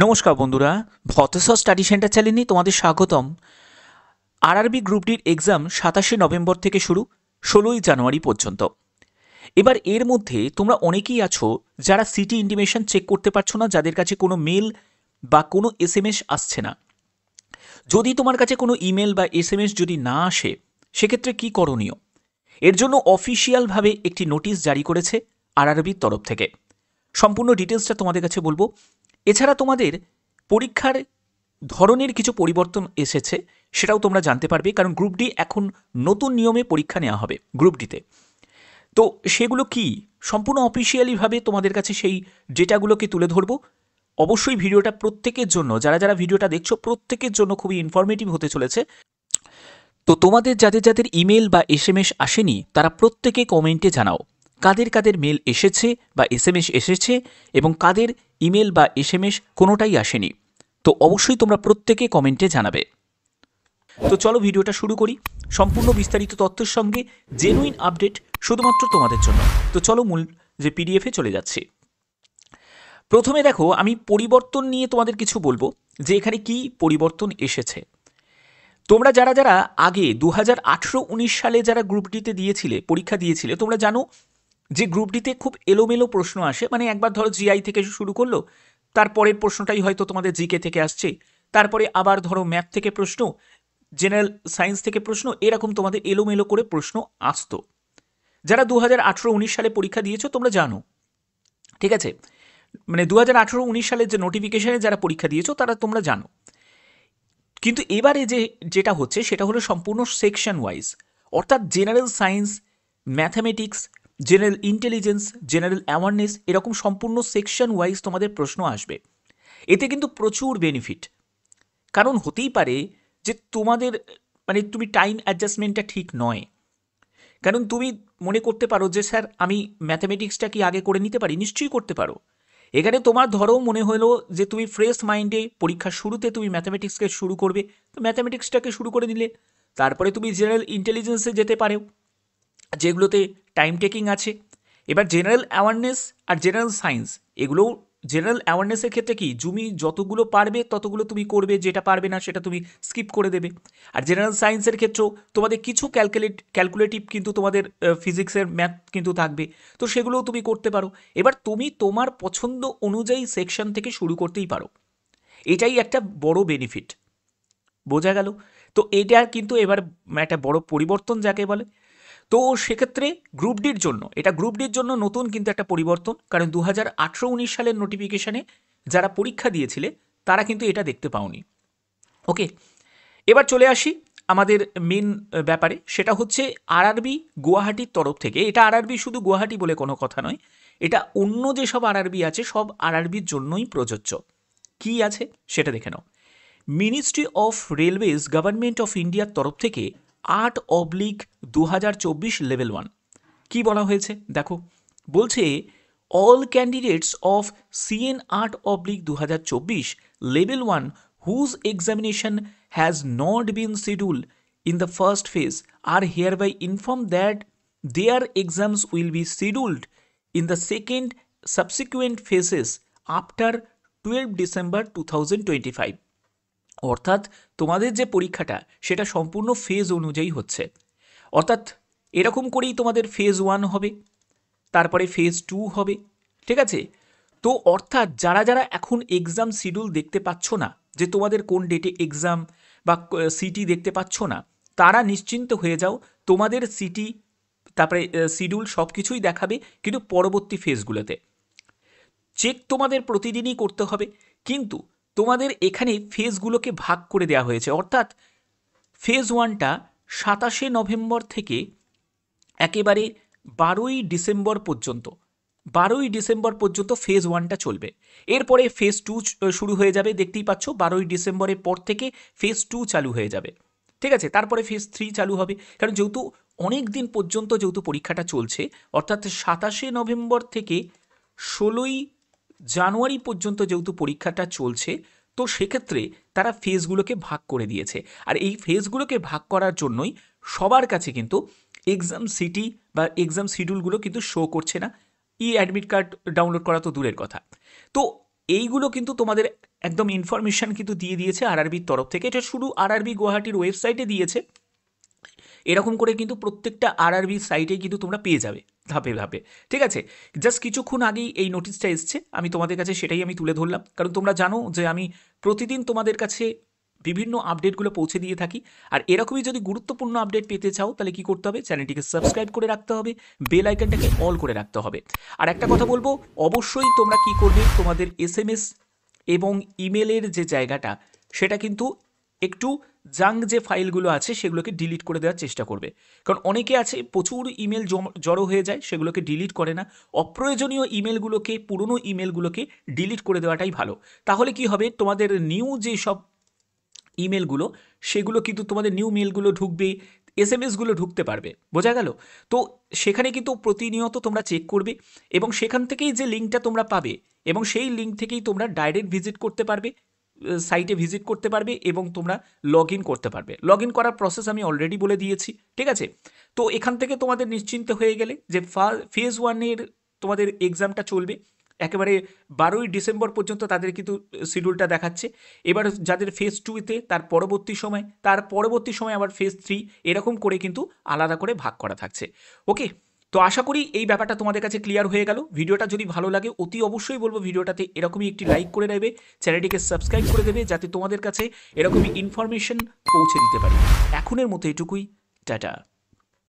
নমস্কার বন্ধুরা, ভতেশ্বর study centre চ্যানেলে তোমাদের স্বাগতম। আরআরবি গ্রুপ ডির এক্সাম 27শে নভেম্বর থেকে শুরু, 16ই জানুয়ারি পর্যন্ত। এবার এর মধ্যে তোমরা অনেকেই আছো যারা সিটি ইন্টিমেশন চেক করতে পারছো না, যাদের কাছে কোনো মেল বা কোনো এসএমএস আসছে না। যদি তোমার কাছে কোনো ইমেল বা এসএমএস যদি না আসে, সেক্ষেত্রে কি করণীয়? এর জন্য অফিসিয়ালভাবে একটি নোটিশ জারি করেছে আরআরবির তরফ থেকে। সম্পূর্ণ ডিটেলসটা তোমাদের কাছে বলবো। এছাড়া তোমাদের পরীক্ষার ধরনের কিছু পরিবর্তন এসেছে, সেটাও তোমরা জানতে পারবে, কারণ গ্রুপ ডি এখন নতুন নিয়মে পরীক্ষা নেওয়া হবে গ্রুপ ডিতে। তো সেগুলো কি সম্পূর্ণ অফিসিয়ালিভাবে তোমাদের কাছে সেই ডেটাগুলোকে তুলে ধরবো। অবশ্যই ভিডিওটা প্রত্যেকের জন্য, যারা যারা ভিডিওটা দেখছো প্রত্যেকের জন্য খুবই ইনফরমেটিভ হতে চলেছে। তো তোমাদের যাদের যাদের ইমেল বা এসএমএস আসেনি তারা প্রত্যেকে কমেন্টে জানাও কাদের কাদের মেল এসেছে বা এসএমএস এসেছে এবং কাদের ইমেল বা এসএমএস কোনোটাই আসেনি। তো অবশ্যই তোমরা প্রত্যেকে কমেন্টে জানাবে। তো চলো ভিডিওটা শুরু করি সম্পূর্ণ বিস্তারিত তথ্যের সঙ্গে, জেনুইন আপডেট শুধুমাত্র তোমাদের জন্য। তো চলো মূল যে পিডিএফে চলে যাচ্ছি। প্রথমে দেখো, আমি পরিবর্তন নিয়ে তোমাদের কিছু বলবো যে এখানে কি পরিবর্তন এসেছে। তোমরা যারা যারা আগে 2018-19 সালে যারা গ্রুপ ডিতে দিয়েছিলে, পরীক্ষা দিয়েছিলে, তোমরা জানো যে গ্রুপ ডিতে খুব এলোমেলো প্রশ্ন আসে। মানে একবার ধরো জিআই থেকে শুরু করলো, তারপরের প্রশ্নটাই হয়তো তোমাদের জিকে থেকে আসছে, তারপরে আবার ধরো ম্যাথ থেকে প্রশ্ন, জেনারেল সায়েন্স থেকে প্রশ্ন, এরকম তোমাদের এলোমেলো করে প্রশ্ন আসতো। যারা 2018-19 সালে পরীক্ষা দিয়েছো তোমরা জানো, ঠিক আছে? মানে 2018-19 সালের যে নোটিফিকেশনে যারা পরীক্ষা দিয়েছো তারা তোমরা জানো। কিন্তু এবারে যেটা হচ্ছে সেটা হলো সম্পূর্ণ সেকশন ওয়াইজ, অর্থাৎ general science, mathematics, general intelligence, general awareness, এরকম সম্পূর্ণ সেকশন ওয়াইজ তোমাদের প্রশ্ন আসবে। এতে কিন্তু প্রচুর বেনিফিট, কারণ হতেই পারে যে তোমাদের মানে তুমি টাইম অ্যাডজাস্টমেন্টটা ঠিক নয়। কারণ তুমি মনে করতে পারো যে স্যার আমি ম্যাথামেটিক্সটা কি আগে করে নিতে পারি, নিশ্চয়ই করতে পারো। এখানে তোমার ধরো মনে হলো যে তুমি ফ্রেশ মাইন্ডে পরীক্ষার শুরুতে তুমি ম্যাথামেটিক্সকে শুরু করবে, তো ম্যাথামেটিক্সটাকে শুরু করে নিলে। তারপরে তুমি জেনারেল ইন্টেলিজেন্সে যেতে পারো, যেগুলোতে টাইম টেকিং আছে। এবার জেনারেল অ্যাওয়ারনেস আর জেনারেল সায়েন্স, এগুলোও জেনারেল অ্যাওয়ারনেসের ক্ষেত্রে কি তুমি যতগুলো পারবে ততগুলো তুমি করবে, যেটা পারবে না সেটা তুমি স্কিপ করে দেবে। আর জেনারেল সায়েন্সের ক্ষেত্রেও তোমাদের কিছু ক্যালকুলেটিভ কিন্তু তোমাদের ফিজিক্সের ম্যাথ কিন্তু থাকবে, তো সেগুলোও তুমি করতে পারো। এবার তুমি তোমার পছন্দ অনুযায়ী সেকশন থেকে শুরু করতেই পারো, এটাই একটা বড় বেনিফিট। বোঝা গেল? তো এটা কিন্তু এবার একটা বড় পরিবর্তন যাকে বলে। তো সেক্ষেত্রে গ্রুপ ডির জন্য, এটা গ্রুপ ডির জন্য নতুন কিন্তু একটা পরিবর্তন, কারণ 2018-19 সালের নোটিফিকেশানে যারা পরীক্ষা দিয়েছিলে তারা কিন্তু এটা দেখতে পাওনি। ওকে, এবার চলে আসি আমাদের মেন ব্যাপারে, সেটা হচ্ছে আরআরবি গুয়াহাটির তরফ থেকে। এটা আরআরবি শুধু গুয়াহাটি বলে কোনো কথা নয়, এটা অন্য যেসব আরআরবি আছে সব আরআরবির জন্যই প্রযোজ্য। কি আছে সেটা দেখে নাও। Ministry of railways government of ইন্ডিয়ার তরফ থেকে 8/2024 লেভেল 1 কি বলা হয়েছে দেখো। বলছে all candidates of CN 8/2024 level 1 whose examination has not been scheduled in the first phase are hereby informed that their exams will be scheduled in the second subsequent phases after 12 December 2025। অর্থাৎ তোমাদের যে পরীক্ষাটা সেটা সম্পূর্ণ phase অনুযায়ী হচ্ছে। অর্থাৎ এরকম করেই তোমাদের ফেজ 1 হবে, তারপরে ফেজ 2 হবে, ঠিক আছে? তো অর্থাৎ যারা যারা এখন এক্সাম শিডিউল দেখতে পাচ্ছ না, যে তোমাদের কোন ডেটে এক্সাম বা সিটি দেখতে পাচ্ছ না, তারা নিশ্চিন্ত হয়ে যাও, তোমাদের সিটি তারপরে শিডিউল সব কিছুই দেখাবে, কিন্তু পরবর্তী ফেজগুলোতে চেক তোমাদের প্রতিদিনই করতে হবে। কিন্তু তোমাদের এখানে ফেজগুলোকে ভাগ করে দেওয়া হয়েছে, অর্থাৎ ফেজ 1টা 27শে নভেম্বর থেকে একেবারে 12ই ডিসেম্বর পর্যন্ত ফেজ 1টা চলবে। এরপরে ফেজ 2 শুরু হয়ে যাবে, দেখতেই পাচ্ছ 12ই ডিসেম্বরের পর থেকে ফেজ 2 চালু হয়ে যাবে, ঠিক আছে? তারপরে ফেজ 3 চালু হবে, কারণ যেহেতু অনেক দিন পর্যন্ত যেহেতু পরীক্ষাটা চলছে, অর্থাৎ 27শে নভেম্বর থেকে 16ই জানুয়ারি পর্যন্ত যেহেতু পরীক্ষাটা চলছে, তো সেক্ষেত্রে তারা ফেজগুলোকে ভাগ করে দিয়েছে। আর এই ফেজগুলোকে ভাগ করার জন্যই সবার কাছে কিন্তু এক্সাম সিটি বা এক্সাম শিডিউলগুলো কিন্তু শো করছে না। অ্যাডমিট কার্ড ডাউনলোড করা তো দূরের কথা। তো এইগুলো কিন্তু তোমাদের একদম ইনফরমেশান কিন্তু দিয়ে দিয়েছে আরআরবির তরফ থেকে। এটা শুধু আরআরবি গুয়াহাটির ওয়েবসাইটে দিয়েছে, এরকম করে কিন্তু প্রত্যেকটা আরআরবি সাইটেই কিন্তু তোমরা পেয়ে যাবে ধাপে ধাপে। ঠিক আছে, জাস্ট কিছুক্ষণ আগেই এই নোটিশটা এসছে, আমি তোমাদের কাছে সেটাই আমি তুলে ধরলাম, কারণ তোমরা জানো যে আমি প্রতিদিন তোমাদের কাছে বিভিন্ন আপডেটগুলো পৌঁছে দিয়ে থাকি। আর এরকমই যদি গুরুত্বপূর্ণ আপডেট পেতে চাও তাহলে কি করতে হবে, চ্যানেলটিকে সাবস্ক্রাইব করে রাখতে হবে, বেল আইকনটাকে অল করে রাখতে হবে। আর একটা কথা বলবো, অবশ্যই তোমরা কি করবে, তোমাদের এসএমএস এবং ইমেলের যে জায়গাটা সেটা কিন্তু একটু জাঙ্ক যে ফাইলগুলো আছে সেগুলোকে ডিলিট করে দেওয়ার চেষ্টা করবে। কারণ অনেকে আছে প্রচুর ইমেল জড়ো হয়ে যায়, সেগুলোকে ডিলিট করে না। অপ্রয়োজনীয় ইমেলগুলোকে, পুরনো ইমেলগুলোকে ডিলিট করে দেওয়াটাই ভালো। তাহলে কি হবে, তোমাদের নিউ যে সব ইমেলগুলো সেগুলো কিন্তু তোমাদের নিউ মেলগুলো ঢুকবে, এসএমএসগুলো ঢুকতে পারবে, বোঝা গেল? তো সেখানে কিন্তু প্রতিনিয়ত তোমরা চেক করবে এবং সেখান থেকেই যে লিঙ্কটা তোমরা পাবে এবং সেই লিঙ্ক থেকেই তোমরা ডাইরেক্ট ভিজিট করতে পারবে, সাইটে ভিজিট করতে পারবে এবং তোমরা লগ ইন করতে পারবে। লগ ইন করার প্রসেস আমি অলরেডি বলে দিয়েছি, ঠিক আছে? তো এখান থেকে তোমাদের নিশ্চিন্ত হয়ে গেলে যে ফেজ 1-এর তোমাদের এক্সামটা চলবে একেবারে 12ই ডিসেম্বর পর্যন্ত, তাদের কিন্তু শিডিউলটা দেখাচ্ছে। এবার যাদের ফেজ 2-তে তার পরবর্তী সময় আবার ফেজ 3, এরকম করে কিন্তু আলাদা করে ভাগ করা থাকছে। ওকে, তো আশা করি এই ব্যাপারটা তোমাদের কাছে ক্লিয়ার হয়ে গেল। ভিডিওটা যদি ভালো লাগে অতি অবশ্যই বলবো ভিডিওটাতে এরকমই একটি লাইক করে দেবে, চ্যানেলটিকে সাবস্ক্রাইব করে দেবে, যাতে তোমাদের কাছে এরকমই ইনফরমেশন পৌঁছে দিতে পারি। এখনের মতো এটুকুই, টাটা।